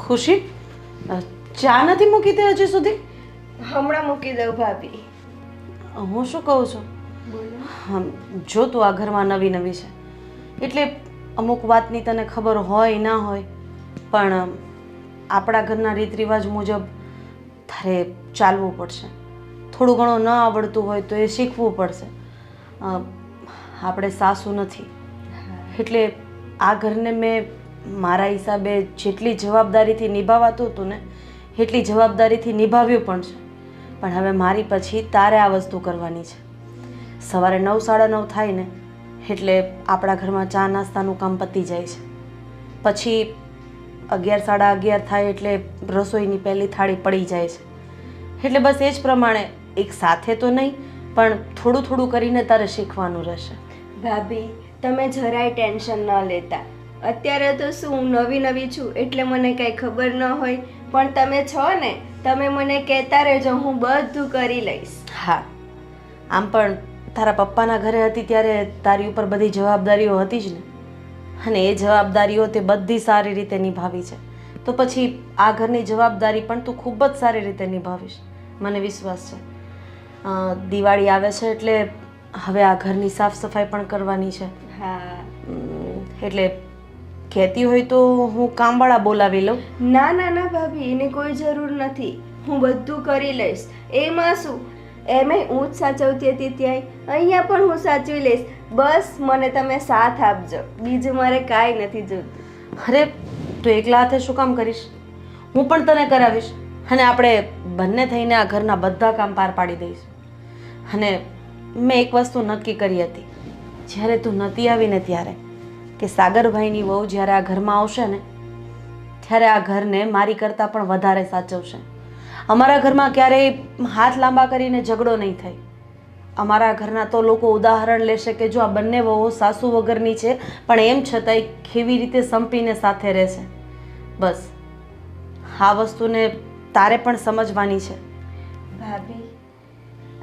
ખુશી, ચા નથી મૂકી તે હજી સુધી? હમણાં મૂકી દઉં ભાભી. હું શું કહું છું, બોલો. જો તું આ ઘરમાં નવી નવી છે એટલે અમુક વાતની તને ખબર હોય ના હોય, પણ આપણા ઘરના રીત રિવાજ મુજબ તારે ચાલવું પડશે. થોડું ઘણું ન આવડતું હોય તો એ શીખવું પડશે. આપણે સાસુ નથી એટલે આ ઘરને મેં મારા હિસાબે જેટલી જવાબદારીથી નિભાવાતું હતું ને એટલી જવાબદારીથી નિભાવ્યું પણ છે. પણ હવે મારી પછી તારે આ વસ્તુ કરવાની છે. સવારે 9 સાડા 9 થાય ને એટલે આપણા ઘરમાં ચા નાસ્તાનું કામ પતી જાય છે. પછી 11 સાડા 11 થાય એટલે રસોઈની પહેલી થાળી પડી જાય છે. એટલે બસ એ જ પ્રમાણે એક સાથે તો નહીં પણ થોડું થોડું કરીને તારે શીખવાનું રહેશે. ભાભી તમે જરાય ટેન્શન ન લેતા. અત્યારે તો શું હું નવી નવી છું એટલે મને કંઈ ખબર ન હોય, પણ તમે છો ને, તમે મને કહેતા રહેજો, હું બધું કરી લઈશ. હા, આમ પણ તારા પપ્પાના ઘરે હતી ત્યારે તારી ઉપર બધી જવાબદારીઓ હતી જ ને, અને એ જવાબદારીઓ તે બધી સારી રીતે નિભાવી છે. તો પછી આ ઘરની જવાબદારી પણ તું ખૂબ જ સારી રીતે નિભાવીશ, મને વિશ્વાસ છે. દિવાળી આવે છે એટલે હવે આ ઘરની સાફ સફાઈ પણ કરવાની છે. હા. એટલે કહેતી હોય તો હું કામવાળા બોલાવી લઉં? ના ના ના ભાભી, એની કોઈ જરૂર નથી. હું બધું કરી લઈશ. એમાં શું, એમે હું જ સાચવતી હતી ત્યાંય, અહીંયા પણ હું સાચવી લઈશ. બસ મને તમે સાથ આપજો, બીજું મારે કાંઈ નથી જોતું. અરે તું એકલા હાથે શું કામ કરીશ? હું પણ તને કરાવીશ અને આપણે બંને થઈને આ ઘરના બધા કામ પાર પાડી દઈશું. અને મેં એક વસ્તુ નક્કી કરી હતી જ્યારે તું નહોતી આવીને ત્યારે, કે સાગરભાઈની વહુ જ્યારે આ ઘરમાં આવશે ને ત્યારે આ ઘરને મારી કરતાં પણ વધારે સાચવશે. અમારા ઘરમાં ક્યારેય હાથ લાંબા કરીને ઝઘડો નહીં થાય. અમારા ઘરના તો લોકો ઉદાહરણ લેશે કે જો આ બંને વહુઓ સાસુ વગરની છે પણ એમ છતાંય કેવી રીતે સંપીને સાથે રહેશે. બસ આ વસ્તુને તારે પણ સમજવાની છે. ભાભી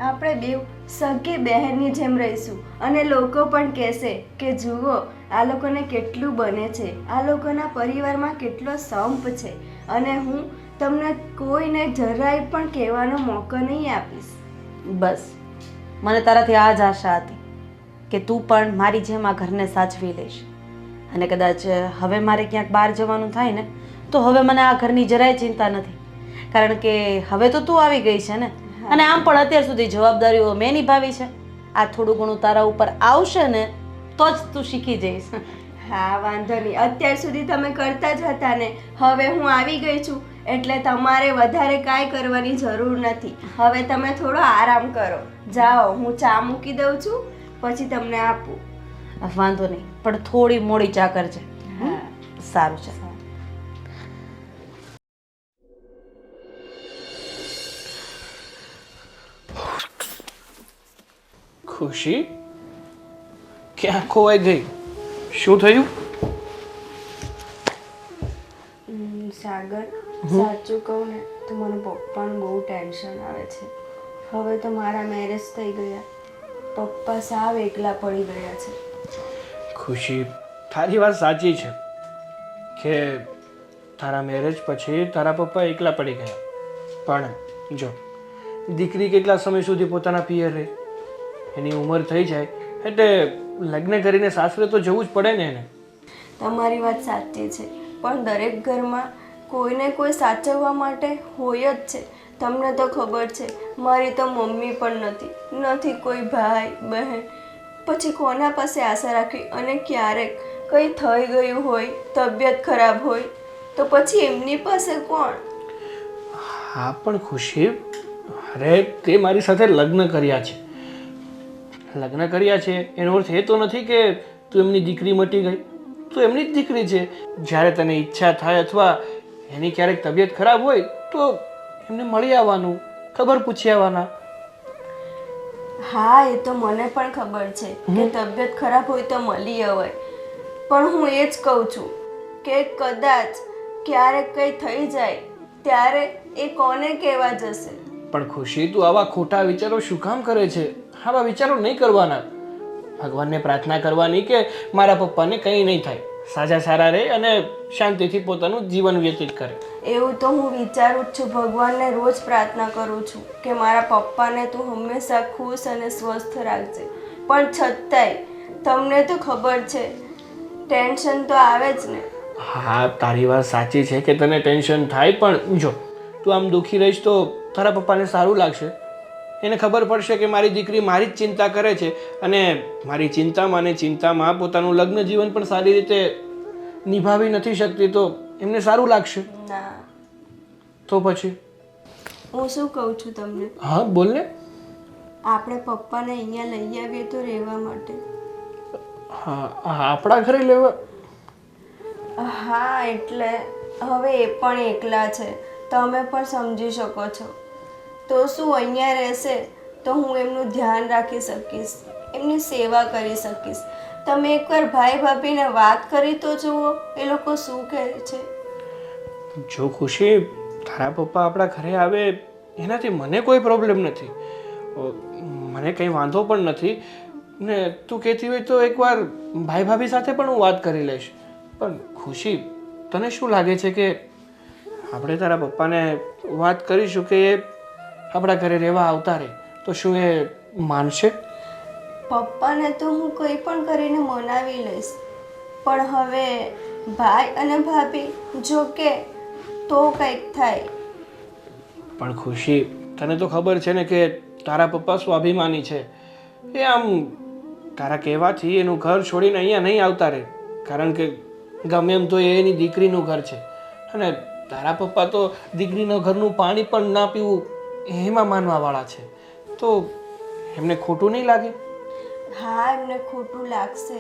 આપણે બેવ સગી બહેનની જેમ રહીશું, અને લોકો પણ કહેશે કે જુઓ આ લોકોને કેટલું બને છે, આ લોકોના પરિવારમાં કેટલો સંપ છે, અને હું તમને કોઈને જરાય પણ કહેવાનો મોકો નહીં આપીશ. બસ મને તારાથી આ જ આશા હતી કે તું પણ મારી જેમ આ ઘરને સાચવી લઈશ. અને કદાચ હવે મારે ક્યાંક બહાર જવાનું થાય ને તો હવે મને આ ઘરની જરાય ચિંતા નથી, કારણ કે હવે તો તું આવી ગઈ છે ને, અને આમ પણ અત્યાર સુધી જવાબદારીઓ મેં નિભાવી છે. આ થોડું ઘણું તારા ઉપર આવશે ને તો જ તું શીખી જઈશ. હા વાંધો નહીં, અત્યાર સુધી તમે કરતા જ હતા ને, હવે હું આવી ગઈ છું એટલે તમારે વધારે કાંઈ કરવાની જરૂર નથી. હવે તમે થોડો આરામ કરો. જાઓ, હું ચા મૂકી દઉં છું, પછી તમને આપું. વાંધો નહીં, પણ થોડી મોડી ચા કરજે. હા સારું છે. ખુશી ક્યાં ખોવાઈ ગઈ? શું થયું? સાગર, સાચું કહું ને તો મને પપ્પાનું બહુ ટેન્શન આવે છે. હવે તો મારા મેરેજ થઈ ગયા, પપ્પા સાવ એકલા પડી ગયા છે. ખુશી, તારી વાત સાચી છે કે તારા મેરેજ પછી તારા પપ્પા એકલા પડી ગયા, પણ જો દીકરી કેટલા સમય સુધી પોતાના પિયર રહે? એની ઉંમર થઈ જાય એટલે લગ્ન કરીને સાસરે તો જવું જ પડે ને એને. તમારી વાત સાચી છે, પણ દરેક ઘરમાં કોઈને કોઈ સાચવવા માટે હોય જ છે. તમને તો ખબર છે, મારી તો મમ્મી પણ નથી કોઈ ભાઈ બહેન. પછી કોના પાસે આશા રાખવી? અને ક્યારેક કંઈ થઈ ગયું હોય, તબિયત ખરાબ હોય તો પછી એમની પાસે કોણ? હા પણ ખુશી, અરે તે મારી સાથે લગ્ન કર્યા છે. લગ્ન કર્યા છે એનો અર્થ એ તો નથી કે તું એમની દીકરી મટી ગઈ. તું એમની જ દીકરી છે. જ્યારે તને ઈચ્છા થાય અથવા એની ક્યારેક તબિયત ખરાબ હોય તો એમને મળી આવવાનું, ખબર પૂછી આવવાના. હા, એ તો મને પણ ખબર છે કે તબિયત ખરાબ હોય તો મળી અવાય, પણ હું એ જ કહું છું કે કદાચ ક્યારેક કંઈ થઈ જાય ત્યારે એ કોને કહેવા જશે? પણ ખુશી, તું આવા ખોટા વિચારો શું કામ કરે છે? આવા વિચારો નહીં કરવાના. ભગવાનને પ્રાર્થના કરવાની કે મારા પપ્પાને કંઈ નહીં થાય, સાજા સારા રહે અને શાંતિથી પોતાનું જીવન વ્યતીત કરે. એવું તો હું વિચારું જ છું, ભગવાનને રોજ પ્રાર્થના કરું છું કે મારા પપ્પાને તું હંમેશા ખુશ અને સ્વસ્થ રાખજે. પણ છતાંય તમને તો ખબર છે ટેન્શન તો આવે જ ને. હા, તારી વાત સાચી છે કે તને ટેન્શન થાય, પણ જો તું આમ દુઃખી રહીશ તો તારા પપ્પાને સારું લાગશે. એને ખબર પડશે કે મારી દીકરી મારી જ ચિંતા કરે છે અને મારી ચિંતામાં ને ચિંતામાં પોતાનું લગ્ન જીવન પણ સારી રીતે નિભાવી નથી શકતી, તો એમને સારું લાગશે. ના, તો પછી હું શું કહું છું તમને, હા બોલ ને. આપણે પપ્પાને અહીંયા લઈ આવીએ તો રહેવા માટે. હા, આપણા ઘરે લેવા? હા, એટલે હવે એ પણ એકલા છે, તમે પણ સમજી શકો છો. તો શું અહીંયા રહેશે તો હું એમનું ધ્યાન રાખી શકીશ, એમની સેવા કરી શકીશ. તમે એકવાર ભાઈ ભાભીને વાત કરી તો જુઓ એ લોકો શું કહે છે. જો ખુશી, તારા પપ્પા આપણા ઘરે આવે એનાથી મને કોઈ પ્રોબ્લેમ નથી, મને કંઈ વાંધો પણ નથી ને. તું કહેતી હોય તો એકવાર ભાઈ ભાભી સાથે પણ હું વાત કરી લઈશ. પણ ખુશી, તને શું લાગે છે કે આપણે તારા પપ્પાને વાત કરીશું કે એ આપણા ઘરે રહેવા આવતા રહે તો શું એ માનશે? પપ્પાને તો હું કંઈ પણ કરીને મનાવી લઈશ, પણ હવે ભાઈ અને ભાભી જો કે તો કંઈક થાય. પણ ખુશી, તને તો ખબર છે ને કે તારા પપ્પા સ્વાભિમાની છે. એ આમ તારા કહેવાથી એનું ઘર છોડીને અહીંયા નહીં આવતા રહે, કારણ કે ગમે એમ તો એ એની દીકરીનું ઘર છે અને તારા પપ્પા તો દીકરીના ઘરનું પાણી પણ ના પીવું એમાં માનવાવાળા છે. તો એમને ખોટું નહીં લાગે? હા, એમને ખોટું લાગશે,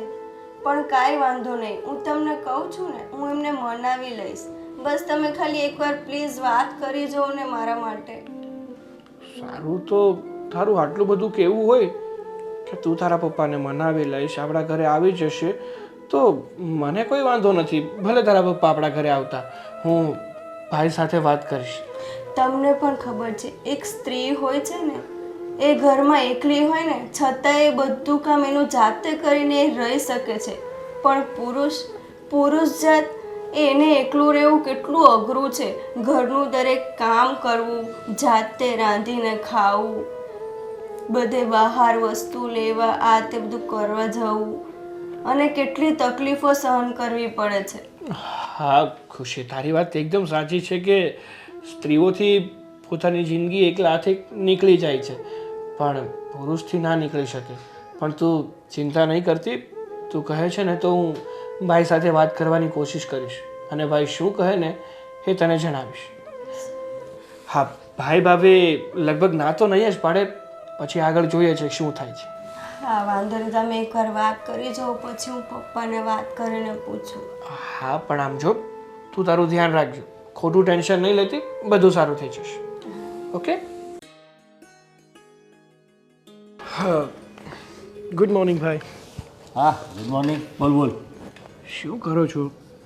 પણ કાંઈ વાંધો નહીં. હું તમને કહું છું ને, હું એમને મનાવી લઈશ. બસ તમે ખાલી એકવાર પ્લીઝ વાત કરી જુઓ ને મારા માટે. સારું, તો તારું આટલું બધું કહેવું હોય કે તું તારા પપ્પાને મનાવી લઈશ, આપણા ઘરે આવી જશે, તો મને કોઈ વાંધો નથી. ભલે તારા પપ્પા આપણા ઘરે આવતા, હું ભાઈ સાથે વાત કરીશ. તમને પણ ખબર છે એક સ્ત્રી હોય છે ને, એ ઘરમાં એકલી હોય ને છતાં એ બધું કામ એનું જાતે કરીને એ રહી શકે છે. પણ પુરુષ જાત એને એકલું રહેવું કેટલું અઘરું છે. ઘરનું દરેક કામ કરવું, જાતે રાંધીને ખાવું, બધે બહાર વસ્તુ લેવા, આ તે બધું કરવા જવું, અને કેટલી તકલીફો સહન કરવી પડે છે. હા ખુશી, તારી વાત એકદમ સાચી છે કે સ્ત્રીઓથી પોતાની જિંદગી એકલા હાથે નીકળી જાય છે, પણ પુરુષથી ના નીકળી શકે. પણ તું ચિંતા નહીં કરતી, તું કહે છે ને તો હું ભાઈ સાથે વાત કરવાની કોશિશ કરીશ અને ભાઈ શું કહે ને એ તને જણાવીશ. હા, ભાઈ ભાભી લગભગ ના તો નહીં જ પાડે, પછી આગળ જોઈએ છે શું થાય છે. હા, વાંધો નહીં, તમે એકવાર વાત કરી જાઓ, પછી હું પપ્પાને વાત કરીને પૂછું. હા, પણ આમ જો તું તારું ધ્યાન રાખજો, ખોટું ટેન્શન નહીં લેતી, બધું સારું થઈ જશે. ઓકે? હા, ગુડ મોર્નિંગ ભાઈ. હા, ગુડ મોર્નિંગ. બોલ બોલ. શું કરો છો?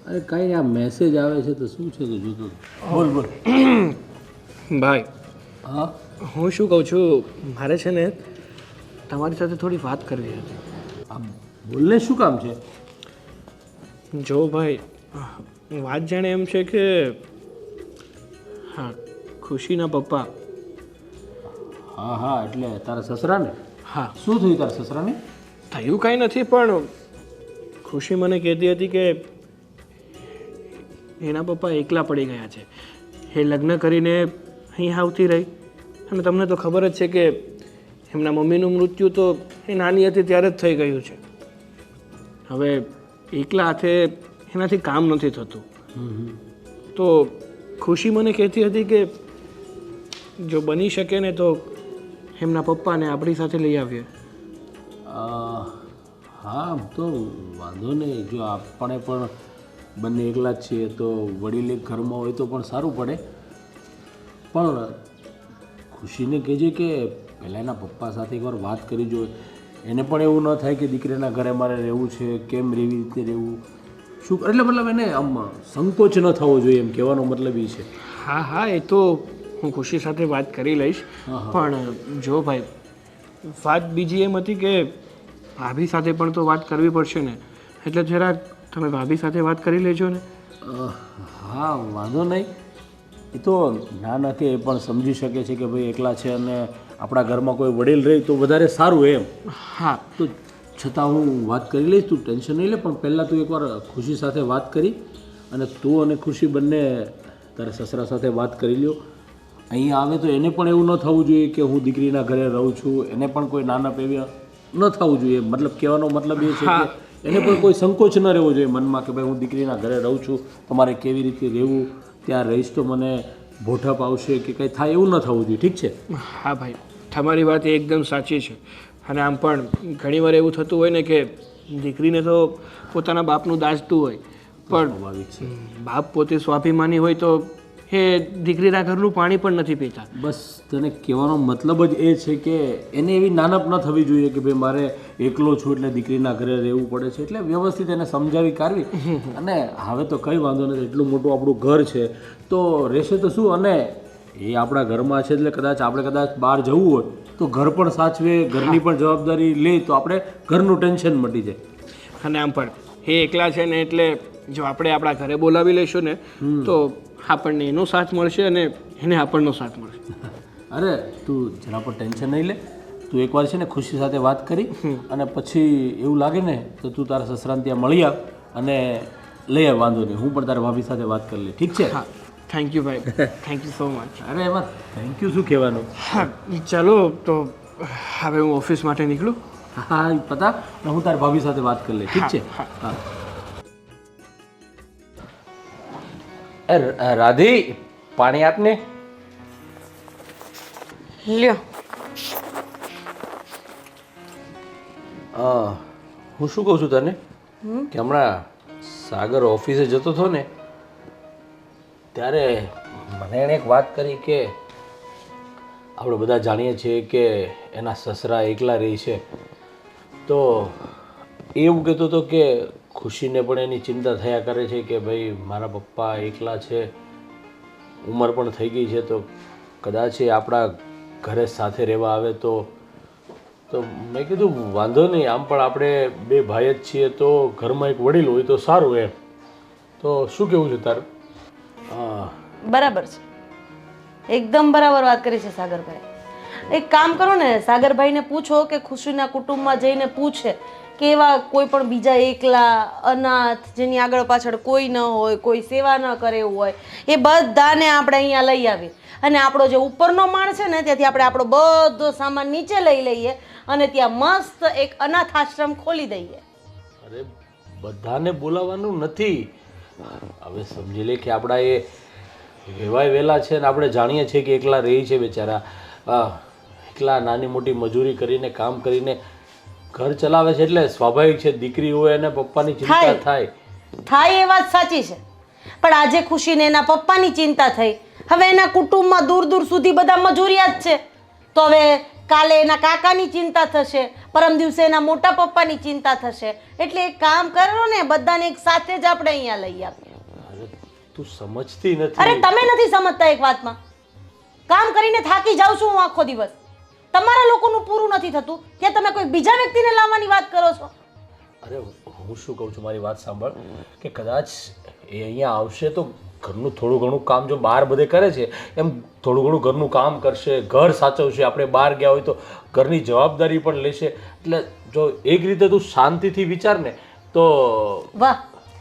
અરે કાંઈ આ મેસેજ આવે છે તો શું છે તો જોતો હતો. બોલ બોલ. ભાઈ, હા, હું શું કહું છું, મારે છે ને તમારી સાથે થોડી વાત કરવી હતી. આ બોલને શું કામ છે? જો ભાઈ, વાત જાણે એમ છે કે હા, ખુશીના પપ્પા. હા હા, એટલે તારા સસરાને? હા, શું થયું તારા સસરાને? થયું કાંઈ નથી, પણ ખુશી મને કહેતી હતી કે એના પપ્પા એકલા પડી ગયા છે. એ લગ્ન કરીને અહીં આવતી રહી અને તમને તો ખબર જ છે કે એમના મમ્મીનું મૃત્યુ તો એ નાની હતી ત્યારે જ થઈ ગયું છે. હવે એકલા હાથે એનાથી કામ નથી થતું. તો ખુશી મને કહેતી હતી કે જો બની શકે ને તો એમના પપ્પાને આપણી સાથે લઈ આવીએ. હા, આમ તો વાંધો નહીં. જો આપણે પણ બંને એકલા જ છીએ તો વડીલ એક ઘરમાં હોય તો પણ સારું પડે. પણ ખુશીને કહેજે કે પહેલાં એના પપ્પા સાથે એકવાર વાત કરી જોઈએ. એને પણ એવું ન થાય કે દીકરીના ઘરે મારે રહેવું છે, કેમ એવી રીતે રહેવું, શું એટલે મતલબ એને આમ સંકોચ ન થવો જોઈએ, એમ કહેવાનો મતલબ એ છે. હા હા, એ તો હું ખુશી સાથે વાત કરી લઈશ. પણ જો ભાઈ, વાત બીજી એમ હતી કે ભાભી સાથે પણ તો વાત કરવી પડશે ને, એટલે જરાક તમે ભાભી સાથે વાત કરી લેજો ને. હા, વાંધો નહીં. એ તો ના કે એ પણ સમજી શકે છે કે ભાઈ એકલા છે અને આપણા ઘરમાં કોઈ વડીલ રહે તો વધારે સારું એમ. હા તો છતાં હું વાત કરી લઈશ, તું ટેન્શન નહીં લે. પણ પહેલાં તું એકવાર ખુશી સાથે વાત કરી અને તું અને ખુશી બંને તારા સસરા સાથે વાત કરી લ્યો. અહીંયા આવે તો એને પણ એવું ન થવું જોઈએ કે હું દીકરીના ઘરે રહું છું, એને પણ કોઈ નાના પેવી ન થવું જોઈએ. મતલબ કહેવાનો મતલબ એ છે કે એને પણ કોઈ સંકોચ ન રહેવો જોઈએ મનમાં કે ભાઈ હું દીકરીના ઘરે રહું છું, તમારે કેવી રીતે રહેવું, ત્યાં રહીશ તો મને ભોઠપ આવશે કે કંઈ થાય, એવું ન થવું જોઈએ. ઠીક છે? હા ભાઈ, તમારી વાત એ એકદમ સાચી છે. અને આમ પણ ઘણીવાર એવું થતું હોય ને કે દીકરીને તો પોતાના બાપનું દાજતું હોય, પણ સ્વાભાવિક છે. બાપ પોતે સ્વાભિમાની હોય તો એ દીકરીના ઘરનું પાણી પણ નથી પીતા. બસ તને કહેવાનો મતલબ જ એ છે કે એને એવી નાનપ ન થવી જોઈએ કે ભાઈ મારે એકલો છું એટલે દીકરીના ઘરે રહેવું પડે છે. એટલે વ્યવસ્થિત એને સમજાવી કાઢવી. અને હવે તો કંઈ વાંધો નથી, એટલું મોટું આપણું ઘર છે તો રહેશે તો શું. અને એ આપણા ઘરમાં છે એટલે આપણે કદાચ બહાર જવું હોય તો ઘર પણ સાચવે, ઘરની પણ જવાબદારી લે તો આપણે ઘરનું ટેન્શન મટી જાય. અને આમ પણ એ એકલા છે ને એટલે જો આપણે આપણા ઘરે બોલાવી લઈશું ને તો આપણને એનો સાથ મળશે અને એને આપણનો સાથ મળશે. અરે તું જરા પર ટેન્શન નહીં લે. તું એકવાર છે ને ખુશી સાથે વાત કરી અને પછી એવું લાગે ને તો તું તારા સસરાને ત્યાં મળી આવ અને લઈ આવ. વાંધો નહીં, હું પણ તારા ભાભી સાથે વાત કરી લઈ. ઠીક છે? હા, થેન્ક યુ ભાઈ, થેન્ક યુ સો મચ. અરે એમાં થેન્ક યુ શું કહેવાનું. હા ચાલો તો હવે હું ઓફિસ માટે નીકળું. હા પતા, હું તારી ભાભી સાથે વાત કરી લઈ. ઠીક છે? હા. રાધી, પાણી આપને. લ્યો. હું શું કહું છું તને કે હમણાં સાગર ઓફિસે જતો હતો ને ત્યારે મને એણે એક વાત કરી કે આપણે બધા જાણીએ છીએ કે એના સસરા એકલા રહે છે. તો એવું કહેતો હતો કે ખુશીને પણ એની ચિંતા થયા કરે છે કે ભાઈ મારા પપ્પા એકલા છે, ઉંમર પણ થઈ ગઈ છે, તો કદાચ એ આપણા ઘરે સાથે રહેવા આવે તો મેં કીધું વાંધો નહીં, આમ પણ આપણે બે ભાઈ જ છીએ તો ઘરમાં એક વડીલ હોય તો સારું એમ. તો શું કહેવું છે તારું? બરાબર છે, એકદમ બરાબર વાત કરી છે સાગરભાઈ. એક કામ કરો ને, સાગરભાઈને પૂછો કે ખુશીના કુટુંબમાં જઈને પૂછે કે એવા કોઈ પણ બીજા એકલા અનાથ જેની આગળ પાછળ કોઈ ન હોય, કોઈ સેવા ન કરે એવું હોય, એ બધાને આપણે અહીંયા લઈ આવીએ અને આપણો જે ઉપરનો માળ છે ને ત્યાંથી આપણે આપણો બધો સામાન નીચે લઈ લઈએ અને ત્યાં મસ્ત એક અનાથ આશ્રમ ખોલી દઈએ. અરે બધાને બોલાવવાનું નથી. હવે સમજી લે કે આપણા એ વેવાય વેલા છે ને આપણે જાણીએ છીએ કે એકલા રહી છે બેચારા, એકલા નાની મોટી મજૂરી કરીને કામ કરીને ઘર ચલાવે છે એટલે સ્વાભાવિક છે દીકરી હોય અને પપ્પાની ચિંતા થાય. એ વાત સાચી છે, પણ આજે ખુશીને એના પપ્પાની ચિંતા થઈ. હવે એના કુટુંબમાં દૂર દૂર સુધી બધા મજૂરિયા જ છે, તો હવે કાલે એના કાકાની ચિંતા થશે, પરમ દિવસે એના મોટા પપ્પાની ચિંતા થશે. એટલે એક કામ કરો ને, બધાને એક સાથે જ આપણે અહીંયા લઈ આપીએ. અરે તું સમજતી નથી. અરે તમે નથી સમજતા એક વાતમાં. કામ કરીને થાકી જાઉં છું હું આખો દિવસ, તમારા લોકોનું પૂરું નથી થતું ત્યાં તમે કોઈ બીજા વ્યક્તિને લાવવાની વાત કરો છો. અરે હું શું કહું છું, મારી વાત સાંભળ કે કદાચ એ અહીંયા આવશે તો ઘરનું થોડું ઘણું કામ જો બહાર બધે કરે છે એમ થોડું ઘણું ઘરનું કામ કરશે, ઘર સાચવશે. આપણે બહાર ગયા હોય તો ઘરની જવાબદારી પણ લેશે. એટલે જો એક રીતે તું શાંતિથી વિચાર ને તો વાહ,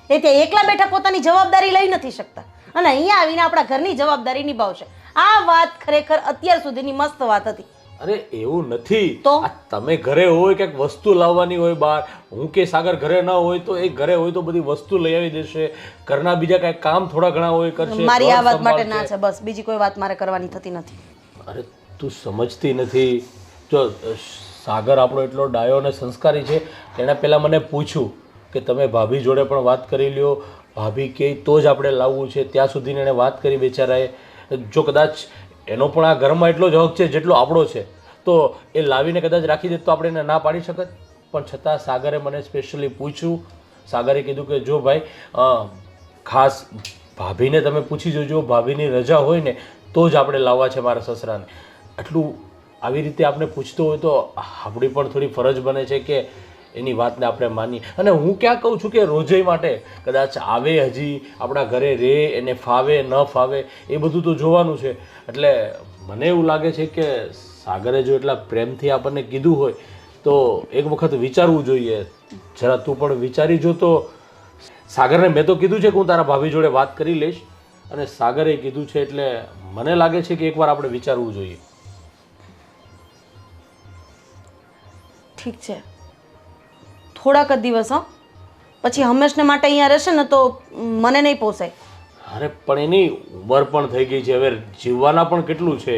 એ ત્યાં એકલા બેઠા પોતાની જવાબદારી લઈ નથી શકતા અને અહીંયા આવીને આપણા ઘરની જવાબદારી નિભાવશે. આ વાત ખરેખર અત્યાર સુધીની મસ્ત વાત હતી. અરે એવું નથી તો? આ તમે ઘરે હોય કંઈક વસ્તુ લાવવાની હોય બહાર, હું કે સાગર ઘરે ન હોય તો એ ઘરે હોય તો બધી વસ્તુ લઈ આવી દેશે. ઘરના બીજા કાંઈ કામ થોડા ઘણા હોય કરશે. મારી આ ઘર વાત માટે સંભાળશે. ના છે, બસ બીજી કોઈ વાત મારે કરવાની થતી નથી. અરે તું સમજતી નથી. જો સાગર આપણો એટલો ડાયો અને સંસ્કારી છે, એણે પહેલાં મને પૂછ્યું કે તમે ભાભી જોડે પણ વાત કરી લ્યો, ભાભી કહે તો જ આપણે લાવવું છે. ત્યાં સુધીને એણે વાત કરી બેચારાએ. જો કદાચ એનો પણ આ ઘરમાં એટલો જ હક છે જેટલો આપણો છે તો એ લાવીને કદાચ રાખી દે તો આપણે એને ના પાડી શકત. પણ છતાં સાગરે મને સ્પેશિયલી પૂછ્યું. સાગરે કીધું કે જો ભાઈ ખાસ ભાભીને તમે પૂછી જોજો, ભાભીની રજા હોય ને તો જ આપણે લાવવા છે મારા સસરાને. આટલું આવી રીતે આપણે પૂછતો હોય તો આપણી પણ થોડી ફરજ બને છે કે એની વાતને આપણે માનીએ. અને હું ક્યાં કહું છું કે રોજે માટે કદાચ આવે, હજી આપણા ઘરે રહે, એને ફાવે ન ફાવે એ બધું તો જોવાનું છે. એટલે મને એવું લાગે છે કે સાગરે જો એટલા પ્રેમથી આપણને કીધું હોય તો એક વખત વિચારવું જોઈએ. જરા તું પણ વિચારી જો. તો સાગરને મેં તો કીધું છે કે હું તારા ભાભી જોડે વાત કરી લઈશ, અને સાગરે કીધું છે, એટલે મને લાગે છે કે એકવાર આપણે વિચારવું જોઈએ. ઠીક છે, થોડાક જ દિવસ હો, પછી હંમેશને માટે અહીંયા રહેશે ને તો મને નહીં પોસાય. અરે પણ એની ઉંમર પણ થઈ ગઈ છે, હવે જીવવાના પણ કેટલું છે.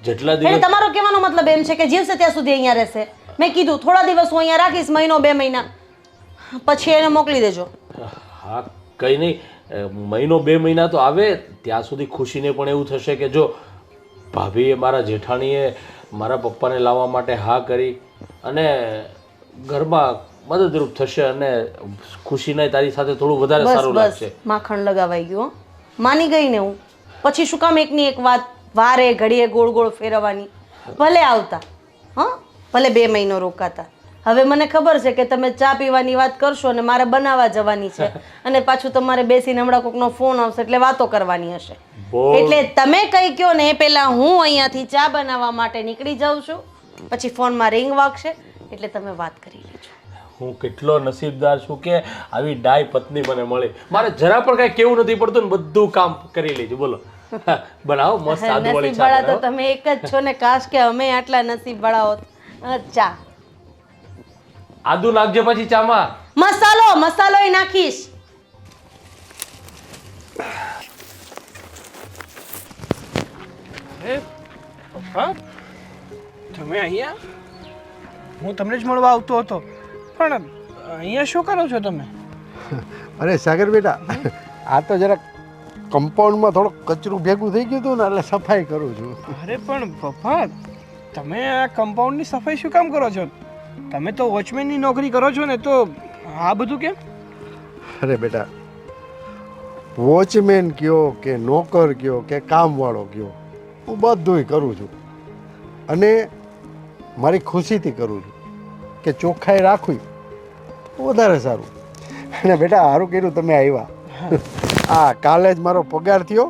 જેટલા એટલે દિવસ તમારો કહેવાનો મતલબ એમ છે કે જીવશે ત્યાં સુધી અહીંયા રહેશે. મેં કીધું થોડા દિવસ હું અહીંયા રાખીશ, મહિનો 2 મહિના, પછી એને મોકલી દેજો. હા, કંઈ નહીં, મહિનો 2 મહિના તો આવે, ત્યાં સુધી ખુશીને પણ એવું થશે કે જો ભાભીએ, મારા જેઠાણીએ મારા પપ્પાને લાવવા માટે હા કરી, અને ઘરમાં મદદરૂપ થશે, અને ખુશીને તારી સાથે થોડું વધારે બસ સારું બસ, લાગશે. માખણ લગાવાઈ ગયું હો. માની ગઈ ને હું. પછી શું કામ એકની એક વાત વારે ઘડીએ ગોળ ગોળ ફેરવવાની? ભલે આવતા, હા, ભલે 2 મહિનો રોકાતા. હવે મને ખબર છે કે તમે ચા પીવાની વાત કરશો અને મારે બનાવવા જવાની છે, અને પાછું તમારે બેસીને હમણાં કોકનો ફોન આવશે એટલે વાતો કરવાની હશે. એટલે તમે કઈ કહો ને એ પહેલા હું અહીંયાથી ચા બનાવવા માટે નીકળી જાઉં છું, પછી ફોનમાં રિંગ વાગશે એટલે તમે વાત કરી લેજો. હું કેટલો નસીબદાર છું કે આવી ડાય પત્ની મને મળી. મારે જરા પણ કાંઈ કેવું નથી પડતું ને બધું કામ કરી લેજો. બોલો, બનાવો મસ્ત આદુવાળી ચા નસીબવાળા તો બનાવો. તમે એક જ છો ને, કાશ કે અમે આટલા નસીબવાળા હોત. ચા આદુ નાખજો પછી ચામાં. મસાલો ય નાખીશ. પપ્પા, તમે અહીંયા? હું તમને જ મળવા આવતો હતો, પણ અહીંયા શું કરો છો તમે? અરે સાગર બેટા, આ તો જરાક કમ્પાઉન્ડમાં થોડુંક કચરું ભેગું થઈ ગયું હતું ને, એટલે સફાઈ કરું છું. અરે પણ પપ્પા, તમે આ કમ્પાઉન્ડની સફાઈ શું કામ કરો છો? તમે તો વોચમેનની નોકરી કરો છો ને, તો આ બધું કેમ? અરે બેટા, વોચમેન કયો કે નોકર કયો કે કામવાળો કયો, હું બધુંય કરું છું, અને મારી ખુશીથી કરું છું કે ચોખ્ખાઈ રાખવી વધારે સારું. અને બેટા સારું કર્યું તમે આવ્યા. હા, કાલે જ મારો પગાર થયો,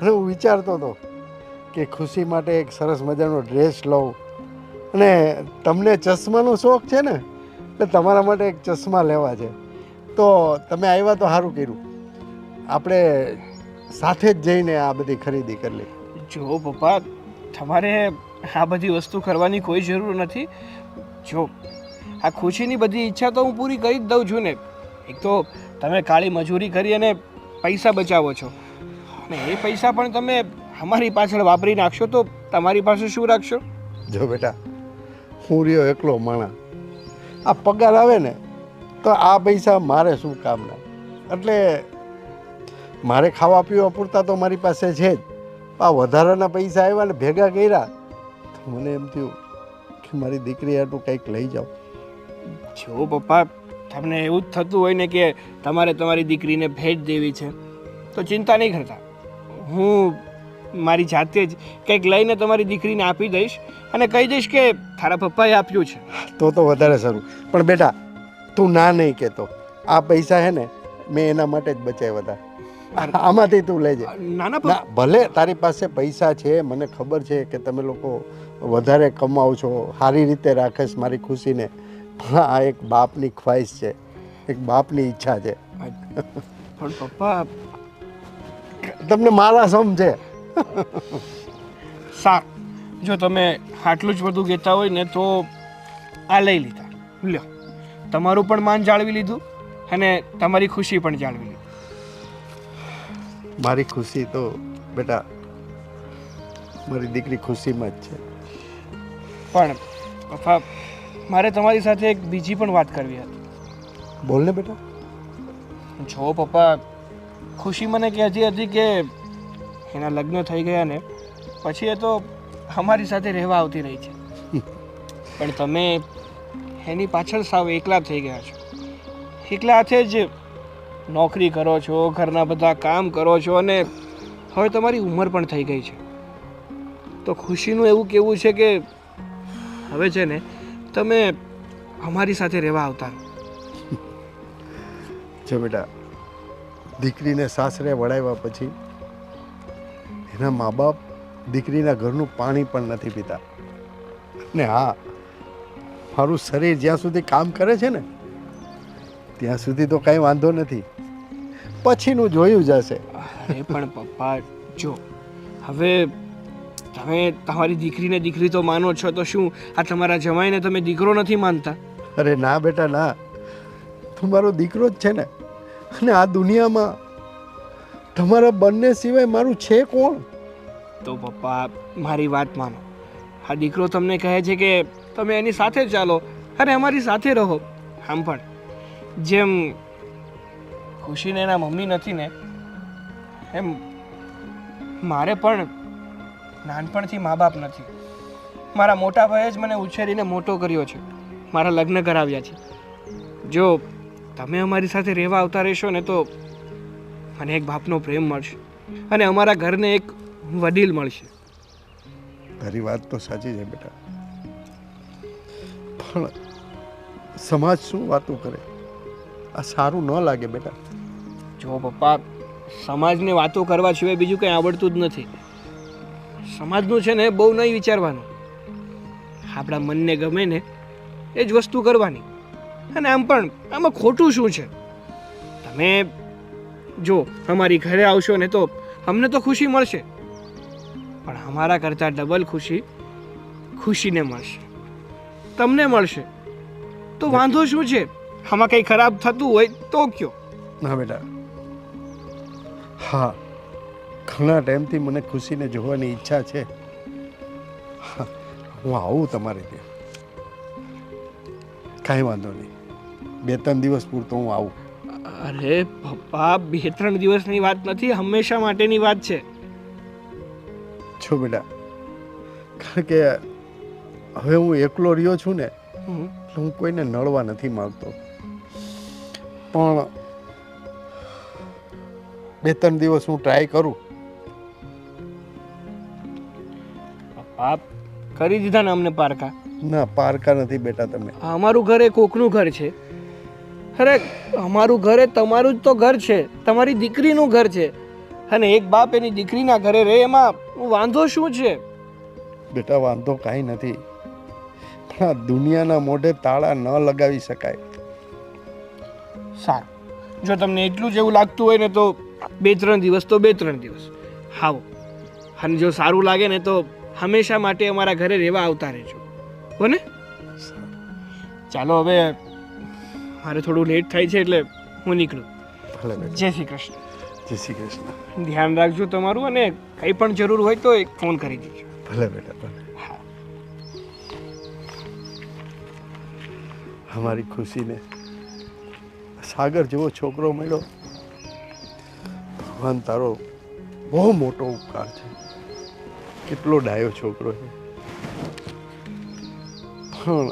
અને હું વિચારતો હતો કે ખુશી માટે એક સરસ મજાનો ડ્રેસ લઉં, અને તમને ચશ્માનો શોખ છે ને, એટલે તમારા માટે એક ચશ્મા લેવા છે. તો તમે આવ્યા તો સારું કર્યું, આપણે સાથે જ જઈને આ બધી ખરીદી કરી લઈ. જો પપ્પા, તમારે આ બધી વસ્તુ કરવાની કોઈ જરૂર નથી. જો આ ખુશીની બધી ઈચ્છા તો હું પૂરી કરી જ દઉં છું ને. એક તો તમે કાળી મજૂરી કરી અને પૈસા બચાવો છો, અને એ પૈસા પણ તમે અમારી પાછળ વાપરી નાખશો તો તમારી પાસે શું રાખશો? જો બેટા, હું રહ્યો એકલો માણસ, આ પગાર આવે ને તો આ પૈસા મારે શું કામના, એટલે મારે ખાવા પીવા પૂરતા તો મારી પાસે છે જ. આ વધારાના પૈસા આવ્યા ને ભેગા કર્યા તો મને એમ થયું કે મારી દીકરી હાટું કંઈક લઈ જાઉં. જો પપ્પા, તમને એવું જ થતું હોય ને કે તમારે તમારી દીકરીને ભેટ દેવી છે, તો ચિંતા નહીં કરતા. હું મારી જાતે જ કંઈક લઈને તમારી દીકરીને આપી દઈશ, અને કહી દઈશ કે તારા પપ્પાએ આપ્યું છે. તો વધારે સારું. પણ બેટા, તું ના નહીં કહેતો, આ પૈસા હે ને મેં એના માટે જ બચાવ્યા હતા. આમાંથી તું લેજે. નાના ના, ભલે તારી પાસે પૈસા છે, મને ખબર છે કે તમે લોકો વધારે કમાઓ છો, સારી રીતે રાખેશ મારી ખુશીને, પણ આ એક બાપની ખ્વાહિશ છે, એક બાપની ઈચ્છા છે. પણ પપ્પા, તમને મારા સમજે. સારું, જો તમે આટલું જ બધું કહેતા હોય ને તો આ લઈ લીધા. લ્યો, તમારું પણ માન જાળવી લીધું અને તમારી ખુશી પણ જાળવી લીધી. મારી ખુશી તો બેટા મારી દીકરી ખુશીમાં જ છે. પણ પપ્પા, મારે તમારી સાથે એક બીજી પણ વાત કરવી હતી. બોલ ને બેટા. જો પપ્પા, ખુશી મને કહેતી હતી કે એના લગ્ન થઈ ગયા ને પછી એ તો અમારી સાથે રહેવા આવતી રહી છે, પણ તમે એની પાછળ સાવ એકલા થઈ ગયા છો. એકલા હાથે જ નોકરી કરો છો, ઘરના બધા કામ કરો છો, અને હવે તમારી ઉંમર પણ થઈ ગઈ છે. તો ખુશીનું એવું કહેવું છે કે હવે છે ને તમે અમારી સાથે રહેવા આવતા રહો. જો બેટા, દીકરીને સાસરે વળાવ્યા પછી એના મા બાપ દીકરીના ઘરનું પાણી પણ નથી પીતા. ને હા, મારું શરીર જ્યાં સુધી કામ કરે છે ને ત્યાં સુધી તો કાંઈ વાંધો નથી, પછીનું જોયું જશે. અરે પણ પપ્પા, જો હવે તમે તમારી દીકરીને દીકરી તો માનો છો, તો શું આ તમારા જમાઈને તમે દીકરો નથી માનતા? અરે ના બેટા ના, તું મારો દીકરો જ છે ને. અને આ દુનિયામાં તમારા બંને સિવાય મારું છે કોણ? તો પપ્પા, મારી વાત માનો. આ દીકરો તમને કહે છે કે તમે એની સાથે ચાલો અને અમારી સાથે રહો. આમ પણ જેમ ખુશીને એના મમ્મી નથી ને, એમ મારે પણ નાનપણથી મા બાપ નથી. મારા મોટા ભાઈએ જ મને ઉછેરીને મોટો કર્યો છે, મારા લગ્ન કરાવ્યા છે. જો તમે અમારી સાથે રહેવા આવતા રહેશો ને તો મને એક બાપનો પ્રેમ મળશે અને અમારા ઘરને એક વડીલ મળશે. તારી વાત તો સાચી છે બેટા, પણ સમાજ શું વાતું કરે? આ સારું ન લાગે બેટા. જો પપ્પા, સમાજને વાતો કરવા સિવાય બીજું કંઈ આવડતું જ નથી. સમાજનું છે ને બહુ નહીં વિચારવાનું, આપણા મનને ગમે ને એ જ વસ્તુ કરવાની. અને આમ પણ આમાં ખોટું શું છે? તમે જો અમારી ઘરે આવશો ને તો અમને તો ખુશી મળશે, પણ અમારા કરતાં ડબલ ખુશી ખુશીને મળશે, તમને મળશે. તો વાંધો શું છે? આમાં કંઈ ખરાબ થતું હોય તો કયો. ના બેટા, હા, ઘણા ટાઈમથી મને ખુશીને જોવાની ઈચ્છા છે. હા, હું આવું તમારે ત્યાં, કાંઈ વાંધો નહીં. 2-3 દિવસ પૂરતો હું આવું. અરે પપ્પા, 2-3 દિવસની વાત નથી, હંમેશા માટેની વાત છે. છો બેટા, કારણ કે હવે હું એકલો રહ્યો છું ને, હમ. એટલે હું કોઈને નડવા નથી માંગતો. પણ 2-3 દિવસ હું ટ્રાય કરું. પપ્પા, કરી દીધા ને અમને પારકા. ના, પારકા નથી બેટા તમે. અમારું ઘર એ કોકનું ઘર છે. અરે અમારું ઘર એ તમારું જ તો ઘર છે, તમારી દીકરીનું ઘર છે. અને એક બાપ એની દીકરીના ઘરે રહે એમાં વાંધો શું છે? બેટા, વાંધો કાંઈ નથી, પણ આ દુનિયાના મોઢે તાળા ન લગાવી શકાય. સારું, જો તમને એટલું જ એવું લાગતું હોય ને તો 2-3 દિવસ તો 2-3 દિવસ આવો. અને જો સારું લાગે ને તો હંમેશા માટે અમારા ઘરે રહેવા આવતા રહેજો, હો ને? ચાલો, હવે મારે થોડું લેટ થાય છે એટલે હું નીકળું. ભલે બેટા. જય શ્રી કૃષ્ણ. જય શ્રી કૃષ્ણ. ધ્યાન રાખજો તમારું, અને કંઈ પણ જરૂર હોય તો એક ફોન કરી દેજો. ભલે બેટા, ભલે. હા. અમારી ખુશીને સાગર જેવો છોકરો મળ્યો. ભગવાન તારો બહુ મોટો ઉપકાર છે. કેટલો ડાયો છોકરો છે. પણ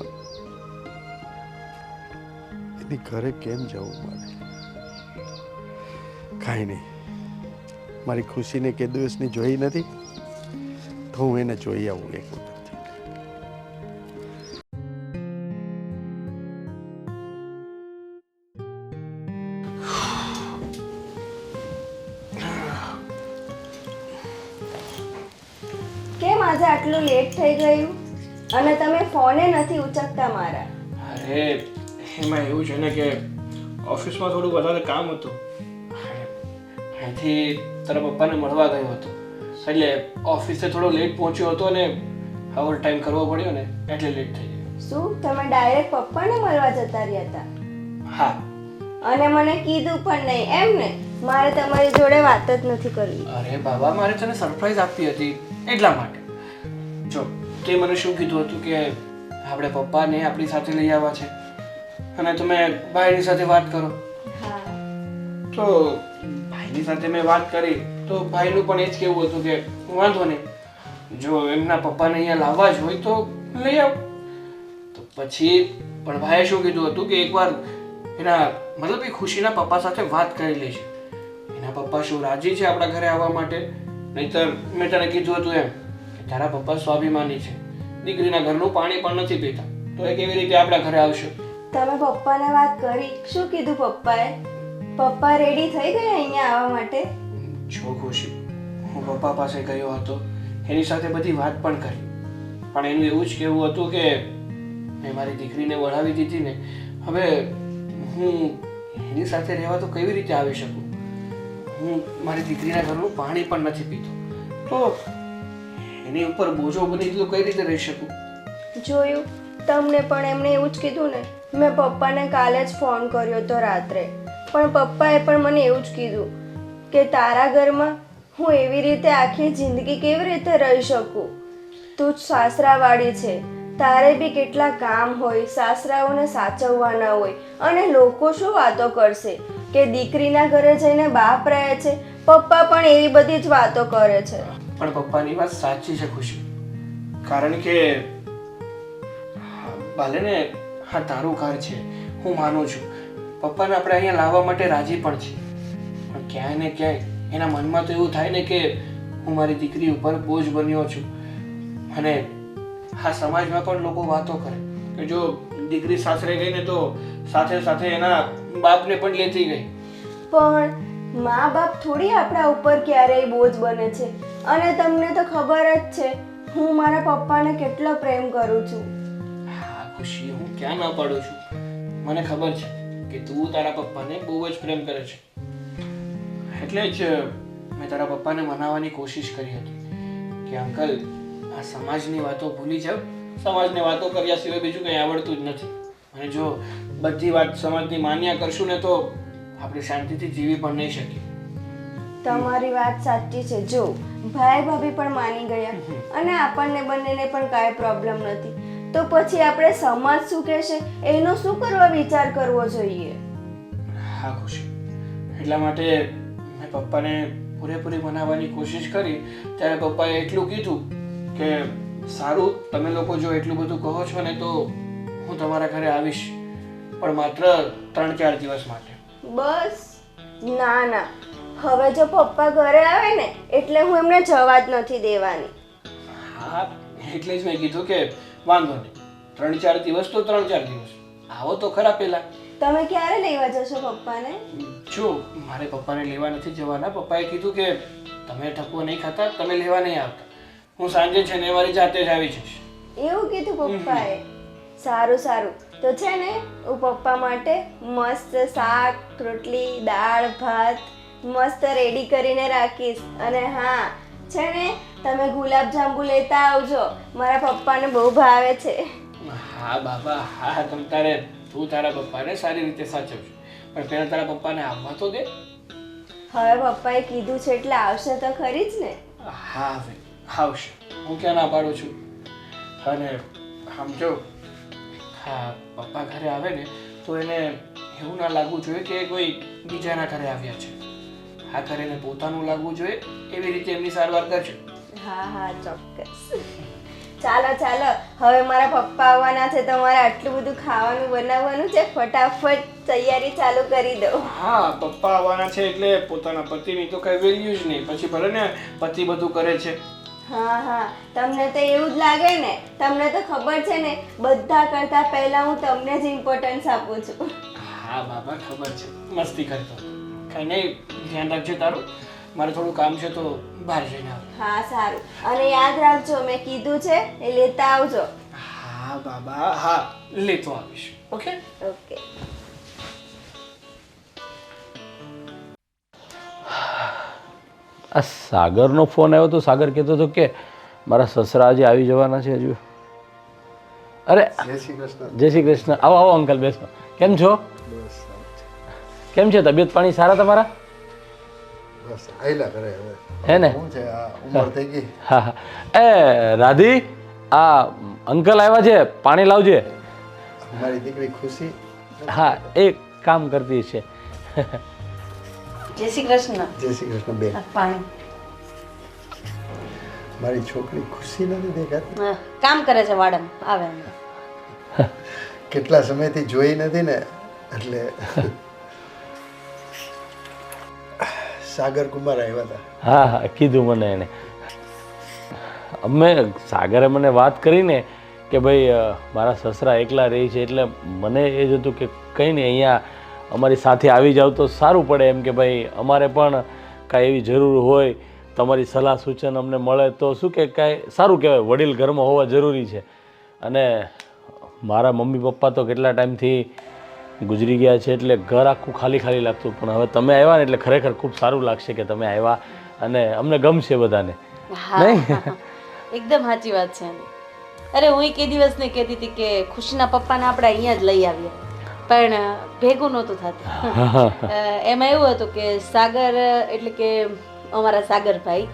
એની ઘરે કેમ જવું મારે? કાંઈ નહીં, મારી ખુશીને કે દિવસની જોઈ નથી, તો હું એને જોઈ આવું એક વખત. કેમ આજે આટલું લેટ થઈ ગયું? અને તમે ફોને નથી ઉચકતા મારા. અરે એમાં એવું છે ને કે ઓફિસમાં થોડું વધારે કામ હતું, અહીંથી તારા પપ્પાને મળવા ગયો હતો, એટલે ઓફિસે થોડો લેટ પહોંચ્યો હતો અને ઓવર ટાઈમ કરવો પડ્યો ને એટલે લેટ થઈ ગયો. શું તમે ડાયરેક્ટ પપ્પાને મળવા જતા રહ્યા હતા? હા. અને મને કીધું પણ નહીં, એમ ને? મારે તમારી જોડે વાત જ નથી કરવી. અરે બાબા, મારે તને સરપ્રાઈઝ આપવી હતી એટલા માટે. જો તે મને શું કીધું હતું કે આપણે પપ્પાને આપણી સાથે લઈ આવવા છે અને તમે ભાઈની સાથે વાત કરો. હા. તો ભાઈની સાથે મેં વાત કરી તો ભાઈનું પણ એ જ કહેવું હતું કે વાંધો નહીં, જો એમના પપ્પાને અહીંયા લાવવા જ હોય તો લઈ આવ. તો પછી પણ ભાઈએ શું કીધું હતું કે એકવાર એના મતલબ એ ખુશીના પપ્પા સાથે વાત કરી લેશે. એના પપ્પા શું રાજી છે આપણા ઘરે આવવા માટે? નહીંતર મેં તને કીધું હતું એમ કે તારા પપ્પા સ્વાભિમાની છે, દીકરીના ઘરનું પાણી પણ નથી પીતા, તો એ કેવી રીતે આપણા ઘરે આવશે? તમે પપ્પાને વાત કરી? શું કીધું પપ્પાએ? પપ્પા રેડી થઈ ગયા અહીંયા આવવા માટે? જો ખુશી, હું પપ્પા પાસે ગયો હતો, એની સાથે બધી વાત પણ કરી, પણ એનું એવું જ કહેવું હતું કે મેં મારી દીકરીને વળાવી દીધી ને, હવે હું એની સાથે રહેવા તો કેવી રીતે આવી શકું? હું મારી દીકરીના ઘરનું પાણી પણ નથી પીતો, તો એની ઉપર બોજો બની તો કઈ રીતે રહી શકું? જોયું, તમને પણ એમણે એવું જ કીધું ને. મેં પપ્પાને કાલે જ ફોન કર્યો હતો રાત્રે, પણ પપ્પાએ પણ મને એવું જ કીધું કે તારા ઘરમાં હું એવી રીતે આખી જિંદગી કેવી રીતે રહી શકું? તું જ સાસરાવાળી છે, તારે બી કેટલા કામ હોય, સાસરાઓને સાચવવાના હોય, અને લોકો શું વાતો કરશે કે દીકરીના ઘરે જઈને બાપ રહે છે. પપ્પા પણ એવી બધી જ વાતો કરે છે. પણ પપ્પાની વાત સાચી છે ખુશી, કારણ કે ભલે ને હા તારું ઘર છે, હું માનું છું, પપ્પાને આપણે અહીંયા લાવવા માટે રાજી પણ છીએ, પણ ક્યાંય ને ક્યાંય એના મનમાં તો એવું થાય ને કે હું મારી દીકરી ઉપર બોજ બન્યો છું. અને હા સમાજમાં પણ લોકો વાતો કરે કે જો દીકરી સાસરે ગઈ ને તો સાથે સાથે એના બાપને પણ લેતી ગઈ. પણ મા બાપ થોડી આપણા ઉપર ક્યારેય બોજ બને છે. અને તમને તો ખબર જ છે હું મારા પપ્પાને કેટલો પ્રેમ કરું છું. હા ખુશી, હું ક્યાં ના પાડું છું, મને ખબર છે કે તું તારા પપ્પાને બહુ જ પ્રેમ કરે છે. એટલે જ મેં તારા પપ્પાને મનાવવાની કોશિશ કરી હતી કે અંકલ આ સમાજની વાતો ભૂલી જાવ, સમાજની વાતો કર્યા સિવાય બીજું કંઈ આવડતું જ નથી, અને જો બધી વાત સમાજની માન્યા કરશું ને તો આપણે શાંતિથી જીવી પણ નહીં શકીએ. તમારી વાત સાચી છે. જો ભાઈ ભાભી પણ માની ગયા અને આપણને બંનેને પણ કાંઈ પ્રોબ્લેમ નથી, તો પછી આપણે સમાજ શું કહેશે એનો શું કરવા વિચાર કરવો જોઈએ? હા ખુશી, એટલા માટે મેં પપ્પાને પૂરેપૂરી મનાવવાની કોશિશ કરી. ત્યારે પપ્પાએ એટલું કીધું કે સારું, તમે લોકો જો એટલું બધું કહો છો ને તો હું તમારા ઘરે આવીશ, પણ માત્ર 3-4 દિવસ માટે. બસ? ના ના, હવે જો પપ્પા ઘરે આવે ને એટલે હું એમને જવા જ નથી દેવાની. હા એટલે જ મેં કીધું કે વાંધો નહીં, 3-4 દિવસ તો 3-4 દિવસ, આવો તો ખરા પહેલા. તમે ક્યારે લેવા જશો પપ્પાને? જો મારે પપ્પાને લેવા નથી જવાના, પપ્પાએ કીધું કે તમે ઠપકો નહીં ખાતા, તમે લેવા નહીં આવતા, હું સાંજે છે ને મારી જાતે જ આવી જઈશ. એવું કીધું પપ્પાએ? સારું સારું, તો છે ને હું પપ્પા માટે મસ્ત શાક રોટલી દાળ ભાત મસ્ત રેડી કરીને રાખીશ. અને હા છે ને તમે ગુલાબજાંબુ લેતા આવજો, મારા પપ્પાને બહુ ભાવે છે. હા બાબા હા, તું તારા પપ્પાને સારી રીતે સાચવજો, પણ પહેલા તારા પપ્પાને આવવા તો દે. હવે પપ્પાએ કીધું છે એટલે આવશે તો ખરી જ ને. હા હવે આવશે, હું ક્યાં ના પાડું છું. અને સમજો, હા પપ્પા ઘરે આવે ને તો એને એવું ના લાગવું જોઈએ કે કોઈ બીજાના ઘરે આવ્યા છે. આ ઘરે એને પોતાનું લાગવું જોઈએ, એવી રીતે એમની સારવાર કરજો. હા હા ચોક્કસ. ચાલો ચાલો, હવે મારા પપ્પા આવવાના છે, તમારે આટલું બધું ખાવાનું બનાવવાનું છે, ફટાફટ તૈયારી ચાલુ કરી દો. હા પપ્પા આવવાના છે એટલે પોતાના પતિની તો કઈ વેલ્યુ જ નહીં, પછી ભલે ને પતિ બધું કરે છે. હા હા, તમને તો એવું જ લાગે ને, તમને તો ખબર છે ને બધા કરતા પહેલા હું તમને જ ઇમ્પોર્ટન્સ આપું છું. હા બાબા ખબર છે, મસ્તી કરતો. કઈ નહીં, ધ્યાન રાખજો તારું, મારે થોડું કામ છે તો બહાર જઈને આવું. હા સારું, અને યાદ રાખજો મેં કીધું છે એ લેતા આવજો. હા બાબા હા, લેતો આવીશ. Okay okay. આ સાગરનો ફોન આવ્યો તો સાગર કહેતો હતો કે મારા સસરા આજે આવી જવાના છે હજુ. અરે જય શ્રી કૃષ્ણ. જય શ્રી કૃષ્ણ. આવો આવો અંકલ, બેસો. કેમ છો? બસ કેમ છે, તબિયત પાણી સારા તમારા? બસ આયલા કરે હવે. હે ને? શું છે આ ઉંમર થઈ ગઈ. હા હા. એ રાધી, આ અંકલ આવ્યા છે, પાણી લાવજે. મારી દીકરી ખુશી હા, એ કામ કરતી છે. જય શ્રી કૃષ્ણ. જય શ્રી કૃષ્ણ બેન. આ પાણી. મારી છોકરી ખુશી નથી દેખાતી. હા, કામ કરે છે વાડમ, આવે હમણાં. કેટલા સમયથી જોઈ નથી ને એટલે. સાગર કુમાર આવ્યા હતા. હા હા, કીધું મને એને. સાગરે મને વાત કરીને કે ભાઈ મારા સસરા એકલા રહે છે, એટલે મને એ જ હતું કે કંઈ નહીં અહીંયા અમારી સાથે આવી જાવ તો સારું પડે એમ, કે ભાઈ અમારે પણ કાંઈ એવી જરૂર હોય તમારી સલાહ સૂચન અમને મળે તો શું કે કાંઈ સારું કહેવાય, વડીલ ઘરમાં હોવા જરૂરી છે. અને મારા મમ્મી પપ્પા તો કેટલા ટાઈમથી ગુજરી ગયા છે, એટલે ઘર આખું ખાલી ખાલી લાગતું, પણ હવે તમે આવ્યા ને એટલે ખરેખર ખૂબ સારું લાગશે કે તમે આવ્યા અને અમને ગમશે બધાને. નહીં? એકદમ સાચી વાત છે એની. અરે હું કે દિવસ ને કહેતી હતી કે ખુશીના પપ્પાને આપણે અહીંયા જ લઈ આવીએ, પણ ભેગું નહોતું થતું. એમાં એવું હતું કે સાગર એટલે કે અમારા સાગરભાઈ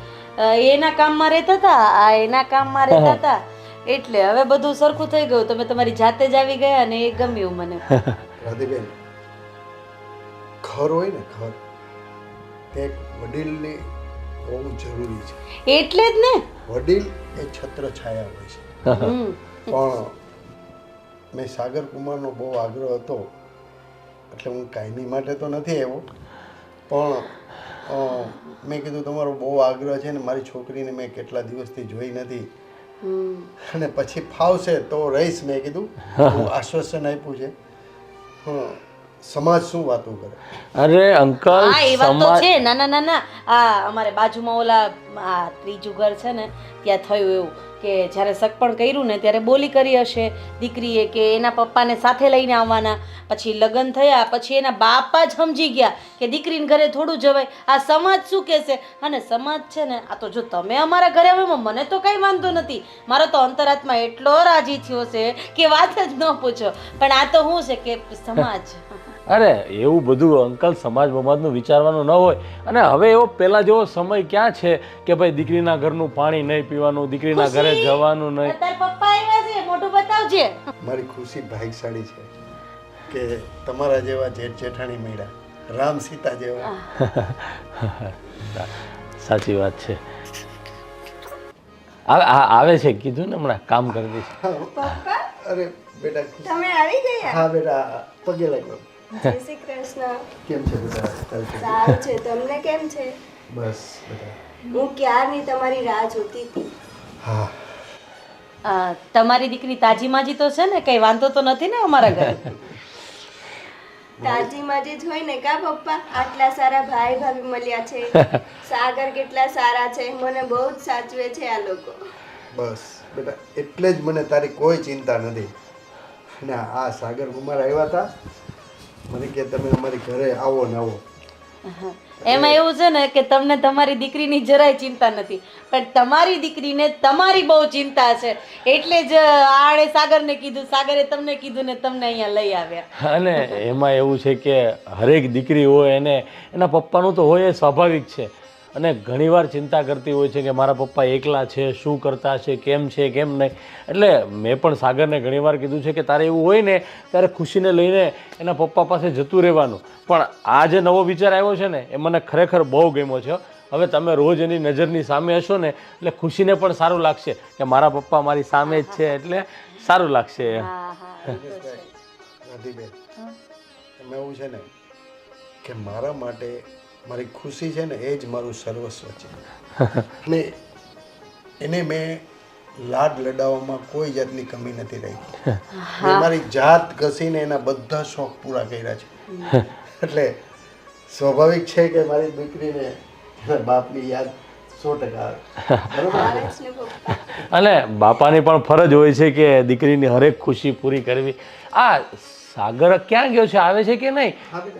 એના કામમાં રહેતા હતા, આ એના કામમાં રહેતા હતા, એટલે હવે બધું સરખું થઈ ગયું. તમે તમારી જાતે જ આવી ગયા અને એ ગમ્યું મને. રાધીબેન, ઘર હોય ને ઘર, તે એક વડીલની હોવું જરૂરી છે. એટલે જ ને વડીલ એ છત્ર છાયા હોય છે. પણ મેં સાગર કુમારનો બહુ આગ્રહ હતો એટલે હું કાયમી માટે તો નથી આવ્યો, પણ મેં કીધું તમારો બહુ આગ્રહ છે ને મારી છોકરીને મેં કેટલા દિવસથી જોઈ નથી અને પછી ફાવશે તો રહીશ. મેં કીધું હું આશ્વાસન આપ્યું છે. સમાજ શું વાતો કરે? અરે અંકલ, હા એ વાત તો છે. ના ના ના ના, આ અમારે બાજુમાં ઓલા આ ત્રીજું ઘર છે ને ત્યાં થયું એવું કે જ્યારે સગપણ કર્યું ને ત્યારે બોલી કરી હશે દીકરીએ કે એના પપ્પાને સાથે લઈને આવવાના. પછી લગ્ન થયા પછી એના બાપા જ સમજી ગયા કે દીકરીને ઘરે થોડું જવાય. આ સમાજ શું કહેશે? અને સમાજ છે ને, આ તો જો તમે અમારા ઘરે આવ્યો મને તો કંઈ વાંધો નથી, મારો તો અંતરાત્મા એટલો રાજી થયો છે કે વાત જ ન પૂછો. પણ આ તો શું છે કે સમાજ. અરે એવું બધું અંકલ સમાજ બમાજનું વિચારવાનું ન હોય. અને હવે એવો પહેલા જેવો સમય ક્યાં છે કે ભાઈ દીકરીના ઘરનું પાણી નહીં પીવાનું, દીકરીના ઘરે જવાનું નહીં. તારા પપ્પા આવ્યા છે, મોઢું બતાવજે. મારી ખુશી ભાગ્યશાળી છે કે તમારા જેવા જેઠ જેઠાણી મળ્યા, રામ સીતા જેવા. સાચી વાત છે. આવે છે, કીધું ને હમણાં કામ કરી દઈશ. પપ્પા અરે બેટા, તમે આવી ગયા? હા બેટા, પગે લાગ્યો. જય શ્રી કૃષ્ણ. કેમ છે બેટા? તારી સારું છે, તમને કેમ છે? બસ બેટા. હું ક્યારની તમારી રાહ જોતી હતી. હા, તમારી દીકરી તાજી માજી તો છે ને, કઈ વાંધો તો નથી ને અમારા ઘરે? તાજી માજી જ હોય ને કા પપ્પા? આટલા સારા ભાઈ ભાભી મળ્યા છે. સાગર કેટલા સારા છે, મને બહુ જ સાચવે છે આ લોકો. બસ બેટા, એટલે જ મને તારી કોઈ ચિંતા નથી. અને આ સાગર કુમાર આવ્યા હતા, મને કે તમે અમારી ઘરે આવો ને આવો. એમાં એવું છે ને કે તમને તમારી દીકરીની જરાય ચિંતા નથી, પણ તમારી દીકરીને તમારી બહુ ચિંતા છે. એટલે જ આણે સાગરને કીધું, સાગરે તમને કીધું ને તમને અહીંયા લઈ આવ્યા. અને એમાં એવું છે કે હરેક દીકરી હોય એને એના પપ્પાનું તો હોય એ સ્વાભાવિક છે. અને ઘણીવાર ચિંતા કરતી હોય છે કે મારા પપ્પા એકલા છે, શું કરતા છે, કેમ નહીં. એટલે મેં પણ સાગરને ઘણીવાર કીધું છે કે તારે એવું હોય ને ત્યારે ખુશીને લઈને એના પપ્પા પાસે જતું રહેવાનું. પણ આ જે નવો વિચાર આવ્યો છે ને એ મને ખરેખર બહુ ગમ્યો છે. હવે તમે રોજ એની નજરની સામે હશો ને એટલે ખુશીને પણ સારું લાગશે કે મારા પપ્પા મારી સામે જ છે, એટલે સારું લાગશે. રાધીબેન, એમાં એવું છે ને કે મારા માટે મારી ખુશી છે ને એ જ મારું સર્વસ્વ છે. અને એને મેં લાડ લડાવવામાં કોઈ જાતની કમી નથી રહી. મેં મારી જાત ઘસીને એના બધા શોખ પૂરા કર્યા છે. એટલે સ્વાભાવિક છે કે મારી દીકરીને એના બાપની યાદ 100% આવે. અને બાપાની પણ ફરજ હોય છે કે દીકરીની હરેક ખુશી પૂરી કરવી. આ સાગર ક્યાં ગયો છે? આવે છે કે નહીં?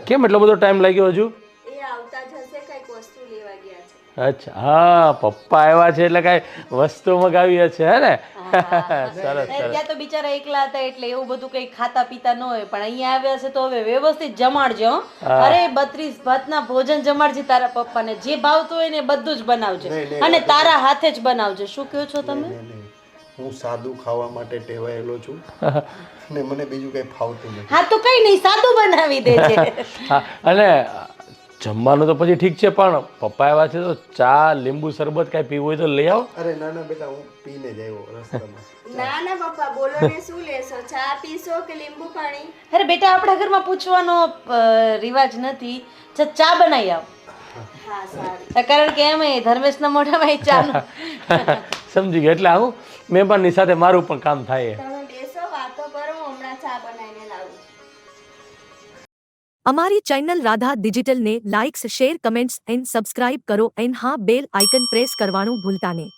કેમ એટલો બધો ટાઈમ લાગ્યો હજુ? અચ્છા, હા, પપ્પા આવ્યા છે એટલે કઈ વસ્તુ મગાવી હશે, હે ને? સરસ સરસ. ત્યાં તો બિચારા એકલા હતા એટલે એવું બધું કઈ ખાતા પીતા ન હોય, પણ અહીંયા આવ્યા છે તો હવે વ્યવસ્થિત જમાડજો. અરે 32 ભાતના ભોજન જમાડજે તારા પપ્પાને, જે ભાવતું હોય ને બધું જ બનાવજે અને તારા હાથે જ બનાવજે. શું કહો છો તમે? હું સાદું ખાવા માટે ટેવાયેલો છું અને મને બીજું કઈ ફાવતું નથી. હા તો કઈ નહીં, સાદું બનાવી દેજે. અને જમવાનું તો પછી ઠીક છે, પણ પપ્પા આવ્યા છે તો ચા, લીંબુ શરબત કાંઈ પીવું હોય તો લઈ આવો. અરે ના ના બેટા, હું પીને જ આવ્યો રસ્તામાં. ના ના પપ્પા, બોલો ને, શું લેશો? ચા પીશો કે લીંબુ પાણી? અરે બેટા, આપણા ઘરમાં પૂછવાનો રિવાજ નથી. ચા બનાવી આવ. હા સારું. કારણ કે એમ ધર્મેશના મોઢામાં ચાનું સમજી ગયા. એટલે આવું મહેમાનની સાથે મારું પણ કામ થાય. તમે બેસો વાતો કરો, હું હમણાં ચા બનાવીને લાવું. અમારી ચેનલ રાધા ડિજિટલને likes share comments and subscribe કરો એન્ડ હા બેલ આઇકન પ્રેસ કરવાનું ભૂલતા નહીં.